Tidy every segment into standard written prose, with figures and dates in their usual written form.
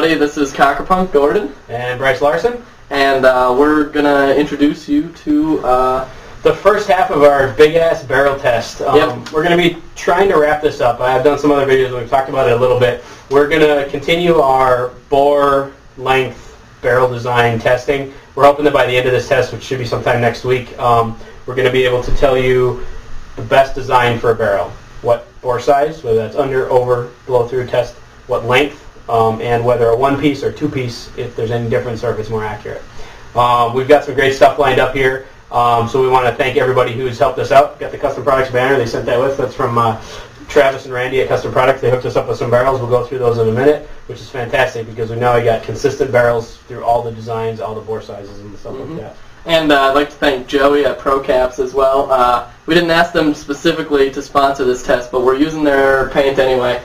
everybody. This is Punk Gordon and Bryce Larson, and we're gonna introduce you to the first half of our big-ass barrel test. Yep. We're going to be trying to wrap this up. I've done some other videos and we've talked about it a little bit. We're going to continue our bore length barrel design testing. We're hoping that by the end of this test, which should be sometime next week, we're going to be able to tell you the best design for a barrel. What bore size, whether that's under, over, blow through test, what length, and whether a one-piece or two-piece, if there's any difference or if it's more accurate. We've got some great stuff lined up here. So we want to thank everybody who's helped us out. Got the Custom Products banner. They sent that with. That's from Travis and Randy at Custom Products. They hooked us up with some barrels. We'll go through those in a minute, which is fantastic because we now got consistent barrels through all the designs, all the bore sizes, and stuff like that. And I'd like to thank Joey at ProCaps as well. We didn't ask them specifically to sponsor this test, but we're using their paint anyway.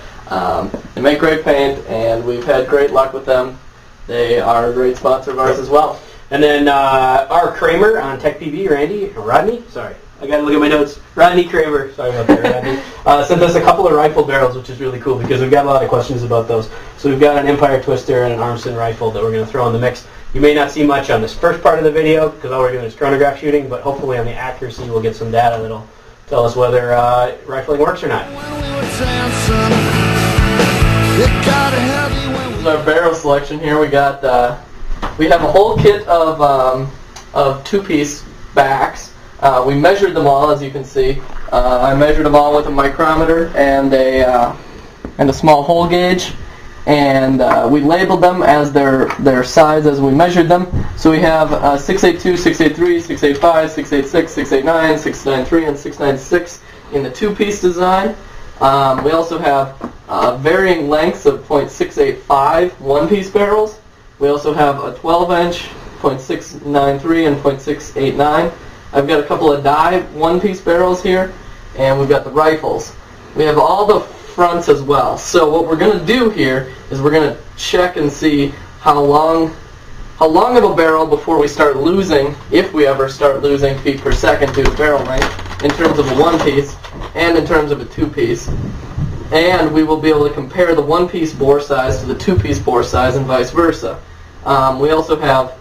They make great paint, and we've had great luck with them. They are a great sponsor of ours as well. And then our Kramer on Tech PB, Rodney, sorry, I got to look at my notes. Rodney Kramer, sorry about that, Rodney, sent us a couple of rifle barrels, which is really cool because we've got a lot of questions about those. So we've got an Empire Twister and an Armson rifle that we're going to throw in the mix. You may not see much on this first part of the video because all we're doing is chronograph shooting, but hopefully on the accuracy we'll get some data that'll tell us whether rifling works or not. This is our barrel selection here. We have a whole kit of two-piece backs. We measured them all, as you can see. I measured them all with a micrometer and a small hole gauge, and we labeled them as their size as we measured them. So we have 682, 683, 685, 686, 689, 693, and 696 in the two-piece design. We also have varying lengths of .685 one-piece barrels. We also have a 12-inch, .693 and .689. I've got a couple of die one-piece barrels here, and we've got the rifles. We have all the fronts as well. So what we're going to do here is we're going to check and see how long of a barrel before we start losing, if we ever start losing feet per second due to barrel length, in terms of a one-piece and in terms of a two-piece. And we will be able to compare the one-piece bore size to the two-piece bore size and vice versa. We also have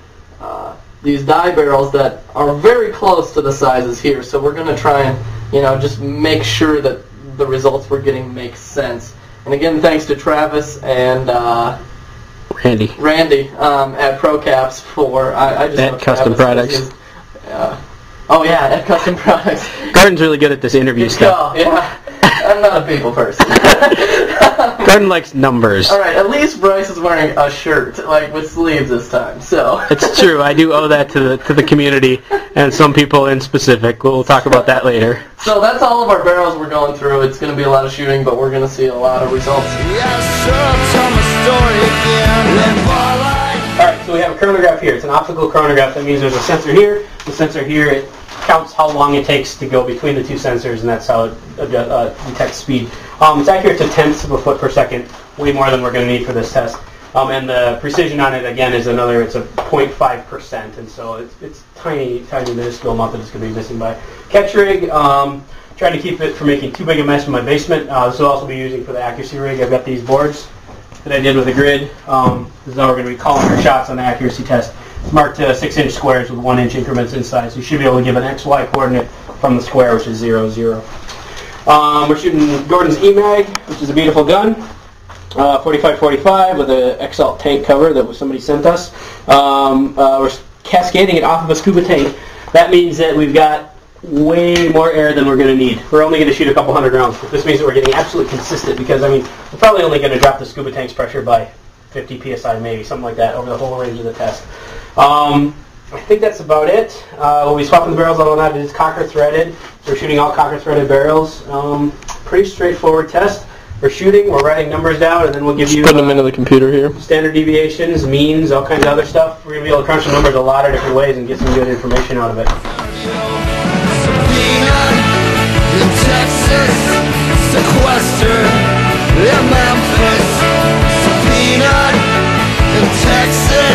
these die barrels that are very close to the sizes here, so we're going to try and just make sure that the results we're getting make sense. And again, thanks to Travis and Randy at ProCaps for at Custom Products. Oh yeah, at Custom Products. Gordon's really good at this interview stuff. Oh yeah. I'm not a people person. Gordon likes numbers. Alright, at least Bryce is wearing a shirt, like with sleeves this time, so. It's true, I do owe that to the community and some people in specific. We'll talk about that later. So that's all of our barrels we're going through. It's going to be a lot of shooting, but we're going to see a lot of results. Alright, so we have a chronograph here. It's an optical chronograph. That means there's a sensor here. The sensor here, it counts how long it takes to go between the two sensors, and that's how it detects speed. It's accurate to tenths of a foot per second, way more than we're going to need for this test. And the precision on it, again, is it's a 0.5%, and so it's tiny, minuscule amount that it's going to be missing by. Catch rig, trying to keep it from making too big a mess in my basement. This will also be using for the accuracy rig. I've got these boards that I did with a grid. This is how we're going to be calling our shots on the accuracy test. It's marked to 6-inch squares with 1-inch increments inside, so you should be able to give an XY coordinate from the square, which is 0, 0. We're shooting Gordon's E-Mag, which is a beautiful gun, 45-45 with an Exalt tank cover that somebody sent us. We're cascading it off of a scuba tank. That means that we've got way more air than we're going to need. We're only going to shoot a couple hundred rounds. This means that we're getting absolutely consistent because, we're probably only going to drop the scuba tank's pressure by 50 psi maybe, something like that, over the whole range of the test. I think that's about it. We'll be swapping the barrels on that. It is cocker threaded. So we're shooting all cocker threaded barrels. Pretty straightforward test. We're shooting, we're writing numbers down, and then we'll give you put them into the computer here. Standard deviations, means, all kinds of other stuff. We're going to be able to crunch the numbers a lot of different ways and get some good information out of it. Texas,